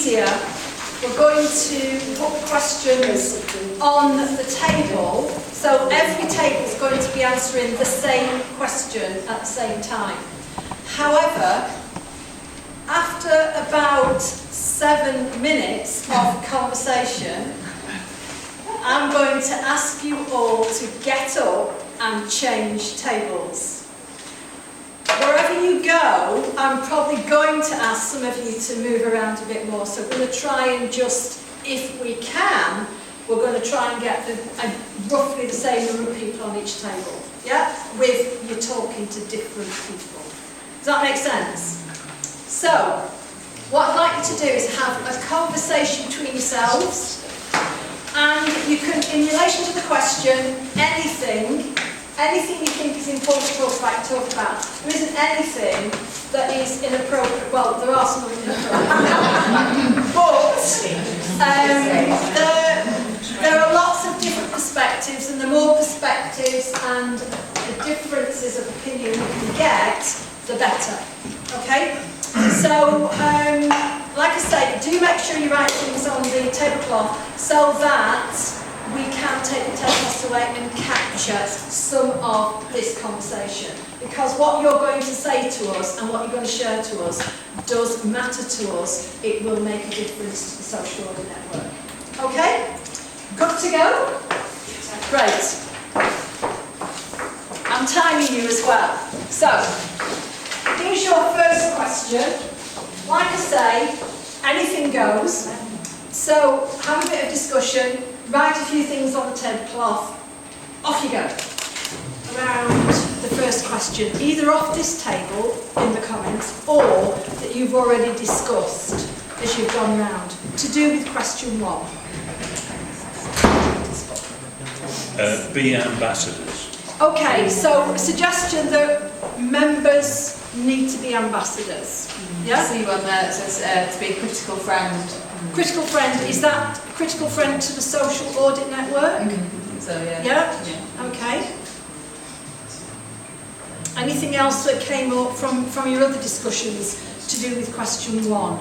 easier, we're going to put questions on the table, so every table is going to be answering the same question at the same time. However, after about 7 minutes of conversation, I'm going to ask you all to get up and change tables. Wherever you go, I'm probably going to ask some of you to move around a bit more. So we're going to try and just, if we can, we're going to try and get roughly the same number of people on each table. Yeah? With you talking to different people. Does that make sense? So, what I'd like you to do is have a conversation between yourselves. And you can, in relation to the question, anything you think is important to talk about. There isn't anything that is inappropriate. Well, there are some inappropriate. But there are lots of different perspectives, and the more perspectives and the differences of opinion you can get, the better. Okay? So, like I say, do make sure you write things on the tablecloth so that we can take the tablecloth away and capture some of this conversation. Because what you're going to say to us and what you're going to share to us does matter to us. It will make a difference to the social order network. Okay? Good to go? Great. I'm timing you as well. So, here's your first question. Like I say, anything goes. So, have a bit of discussion, write a few things on the tablecloth, off you go. Around the first question, either off this table in the comments or that you've already discussed as you've gone round, to do with question 1. Be ambassadors. Okay, so a suggestion that members need to be ambassadors. Yeah? I see one there that says to be a critical friend. Critical friend, is that critical friend to the social audit network? So yeah. Yeah? Okay. Anything else that came up from your other discussions to do with question 1?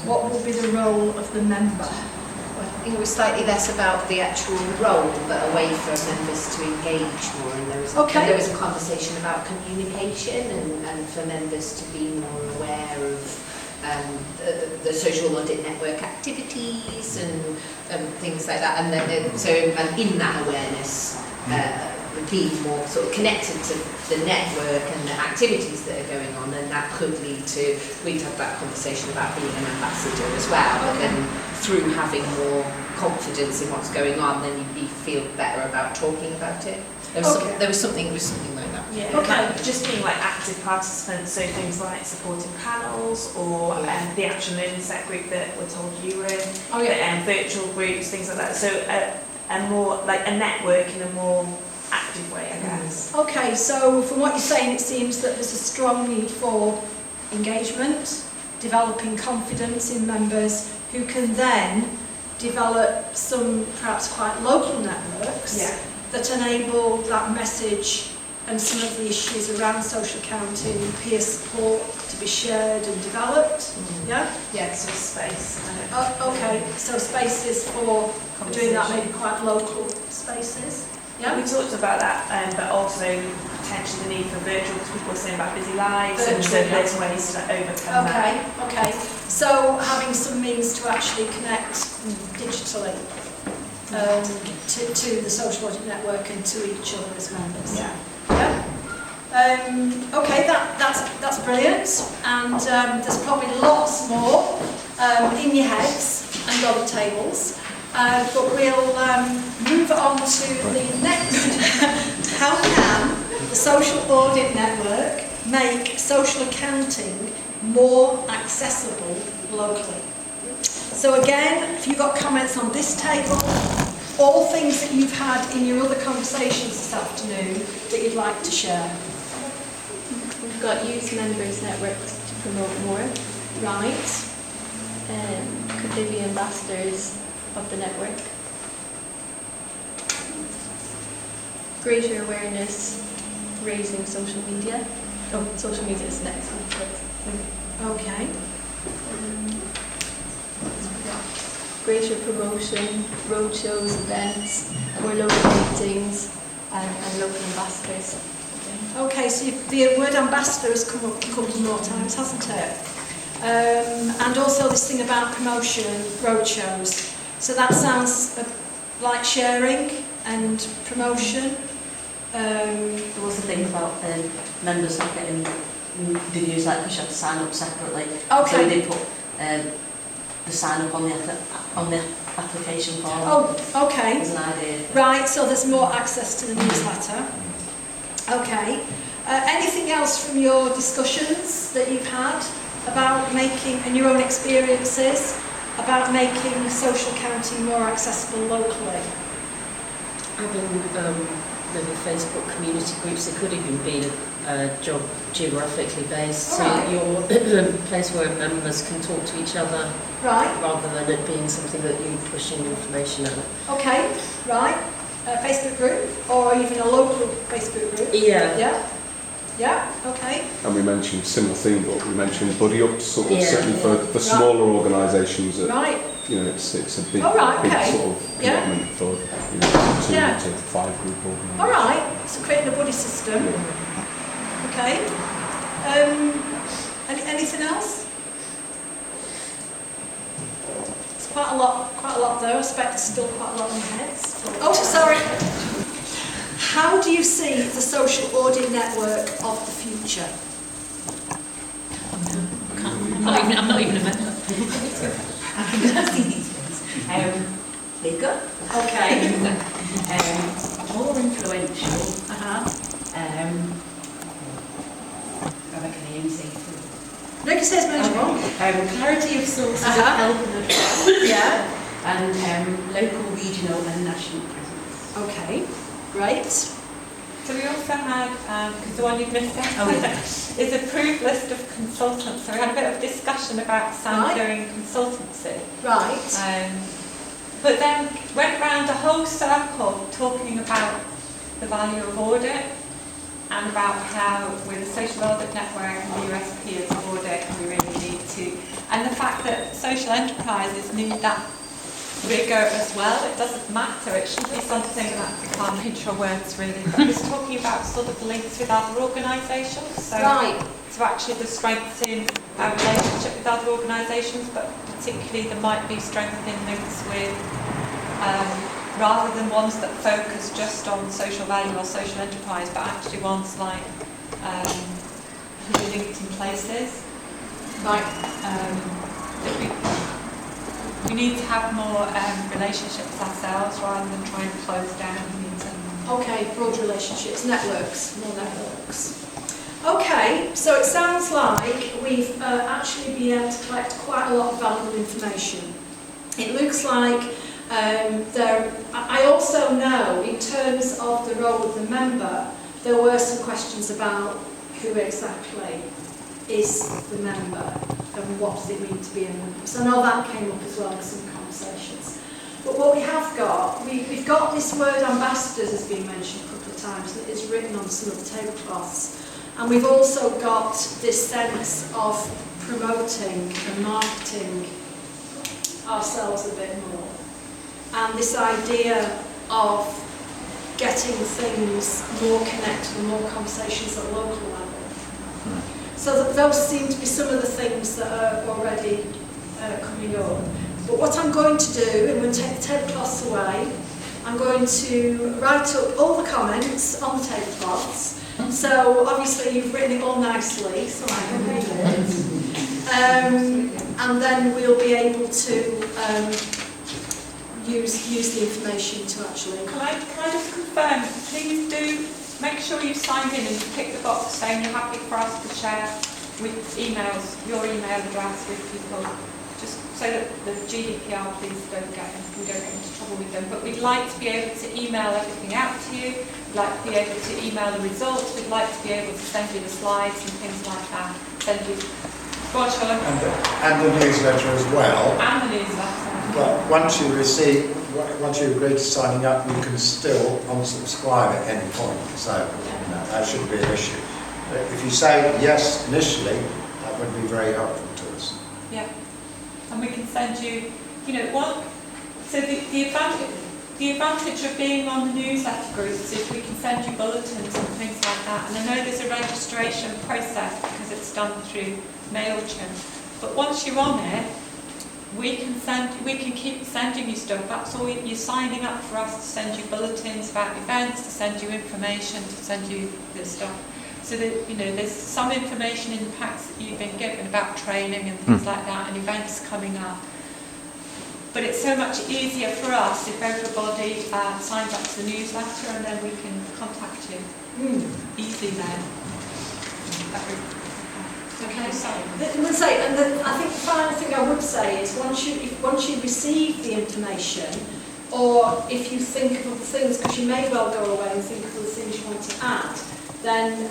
What will be the role of the member? I think it was slightly less about the actual role, but a way for members to engage more. And there was, there was a conversation about communication and for members to be more aware of the social audit network activities and things like that. And then, and in that awareness, being more sort of connected to the network and the activities that are going on, and that could lead to, we'd have that conversation about being an ambassador as well, but then through having more confidence in what's going on, then you'd feel better about talking about it. There was something like that. Yeah, like just being like active participants, so things like supporting panels or the Action Learning Set group that we're told you were in, virtual groups, things like that. So a more like a network in a more active way, I guess. Okay, so from what you're saying, it seems that there's a strong need for engagement, developing confidence in members who can then develop some perhaps quite local networks that enable that message and some of the issues around social accounting, peer support to be shared and developed. Yeah? Yeah, so space. Okay, so spaces for doing that, maybe quite local spaces. Yeah? We talked about that, but also potentially the need for virtual, because people are saying about busy lives, and so there's ways to overcome that. Okay. So having some means to actually connect digitally to the social audit network and to each other as members. Yeah. Okay, that's brilliant, and there's probably lots more in your heads and on the tables. But we'll move on to the next. How can the social audit network make social accounting more accessible locally? So again, if you've got comments on this table, all things that you've had in your other conversations this afternoon that you'd like to share. We've got youth members networks to promote more. Right. Could they be ambassadors of the network? Greater awareness, raising social media. Oh, social media is next one. Okay. greater promotion, roadshows, events, more local meetings, and local ambassadors. Okay, so the word ambassador has come up a couple more times, hasn't it? And also this thing about promotion, roadshows. So that sounds like sharing and promotion. There was a thing about members not getting videos, like you have to sign up separately. Okay. So we did put the sign up on the application form. Oh, okay. As an idea. Right, so there's more access to the newsletter. Okay. Anything else from your discussions that you've had about making, and your own experiences, about making social county more accessible locally? Having maybe Facebook community groups, it could even be a job geographically based, so you're a place where members can talk to each other, right, rather than it being something that you're pushing information out. Okay, right. A Facebook group, or even a local Facebook group? Yeah. Yeah? Yeah, okay. And we mentioned similar theme, but we mentioned buddy ups, sort of Yeah, certainly for smaller organisations that, Right. you know, it's a big, Oh, right, big okay. sort of Yeah. commitment for, you know, 2 Yeah. to 5 group organisations. All right, so creating a buddy system. Okay. Anything else? It's quite a lot though. I expect there's still quite a lot on your heads. Oh, sorry. How do you see the social audit network of the future? I'm not even a member. Bigger, Okay. more influential. I reckon the MC. No, you can say as many as you want. Clarity of sources of help and advice. Yeah. And local, regional and national presence. Okay. Great. So we also had, because the one you've missed out is approved list of consultants. So we had a bit of discussion about Sam doing consultancy. Right. But then went round a whole circle talking about the value of audit and about how with the social audit network and the USP as audit we really need to, and the fact that social enterprises need that rigor as well. It doesn't matter, it should be something that I can't intro words really, but it's talking about sort of links with other organisations, so actually the strengthen our relationship with other organisations, but particularly there might be strengthening links with rather than ones that focus just on social value or social enterprise, but actually ones like who are linked in places. Right. We need to have more relationships ourselves rather than trying to close down. Okay, broad relationships, networks, more networks. Okay, so it sounds like we've actually been able to collect quite a lot of valuable information. It looks like I also know, in terms of the role of the member, there were some questions about who exactly is the member and what does it mean to be a member. So I know that came up as well in some conversations. But what we have got, we've got this word ambassadors has been mentioned a couple of times, that is written on some of the tablecloths. And we've also got this sense of promoting and marketing ourselves a bit more. And this idea of getting things more connected and more conversations at local level. So those seem to be some of the things that are already coming up. But what I'm going to do, and we'll take the tablecloths away, I'm going to write up all the comments on the tablecloths. So obviously you've written it all nicely, so I can read it. And then we'll be able to use the information to actually... Can I just confirm, please do make sure you've signed in and you tick the box saying you're happy for us to share with emails, your email address with people, just so that the GDPR we don't get into trouble with them. But we'd like to be able to email everything out to you, we'd like to be able to email the results, we'd like to be able to send you the slides and things like that. Send you... Go on, Sean. And the newsletter as well. And the newsletter. But once you agree to signing up, you can still unsubscribe at any point. So that shouldn't be an issue. But if you say yes initially, that would be very helpful to us. Yeah. And we can send you, you know, So the advantage of being on the newsletter groups is we can send you bulletins and things like that. And I know there's a registration process because it's done through MailChimp. But once you're on it, we can keep sending you stuff. That's all. You're signing up for us to send you bulletins about events, to send you information, to send you this stuff. So that, you know, there's some information in the packs that you've been given about training and things like that, and events coming up. But it's so much easier for us if everybody signs up to the newsletter, and then we can contact you easily then. Okay, sorry. I think the final thing I would say is once you receive the information, or if you think of other things, because you may well go away and think of other things you want to add, then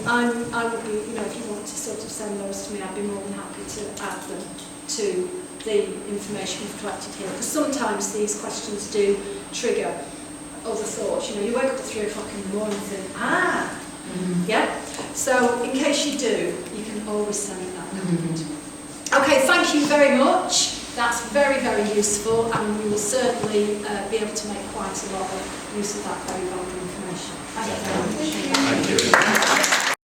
I would be, you know, if you want to sort of send those to me, I'd be more than happy to add them to the information we've collected here. Because sometimes these questions do trigger other thoughts. You know, you wake up at 3 o'clock in the morning and think, yeah. So in case you do, you can always send that. Okay, thank you very much. That's very, very useful, and we will certainly be able to make quite a lot of use of that very valuable information. Thank you very much. Thank you.